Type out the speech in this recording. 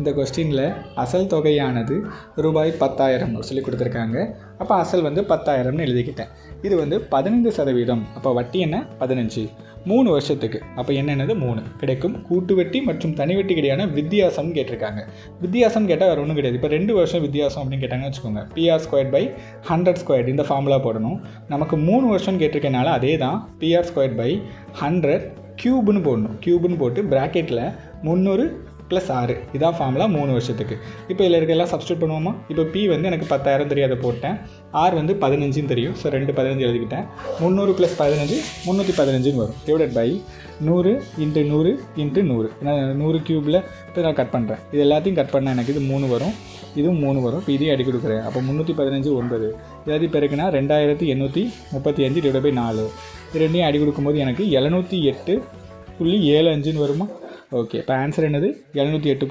இந்த கொஸ்டினில் அசல் தொகையானது ரூபாய் 10,000 சொல்லி கொடுத்துருக்காங்க. அப்போ அசல் வந்து 10,000னு எழுதிக்கிட்டேன். இது வந்து 15%. அப்போ வட்டி என்ன 15, 3 வருஷத்துக்கு. அப்போ என்னென்னது 3 கிடைக்கும். கூட்டு வட்டி மற்றும் தனி வட்டிக்கு இடையான வித்தியாசம்னு கேட்டிருக்காங்க. வித்தியாசம் கேட்டால் வேறு ஒன்றும் கிடையாது. இப்போ 2 வருஷம் வித்தியாசம் அப்படின்னு கேட்டாங்கன்னு வச்சுக்கோங்க. PR²/100² இந்த ஃபார்முலா போடணும். நமக்கு 3 வருஷம்னு கேட்டிருக்கனால அதே தான் PR²/100³ போடணும். க்யூப்னு போட்டு ப்ராக்கெட்டில் 300 + 6 இதான் ஃபார்முலா 3 வருஷத்துக்கு. இப்போ இதில் இருக்க எல்லாம் சப்ஸ்டியூட் பண்ணுவோமா? இப்போ P வந்து எனக்கு 10,000 தெரியாத போட்டேன். R வந்து 15ன்னு தெரியும். ஸோ 2 15 எழுதிக்கிட்டேன். 300 + 15 315ன்னு வரும். Divided by 100 × 100 × 100. நான் 100 க்யூபில் இப்போ நான் கட் பண்ணுறேன். இது எல்லாத்தையும் கட் பண்ணால் எனக்கு இது 3 வரும், இதுவும் 3 வரும். இப்போ இதையும் அடி கொடுக்குறேன். அப்போ 315 9 எல்லாத்தையும் பெருக்குனா 2835 டிவைட் பை 4. இது ரெண்டையும் அடி கொடுக்கும்போது எனக்கு 708.75ன்னு வருமா? ஓகே. இப்போ ஆன்சர் என்னது 708.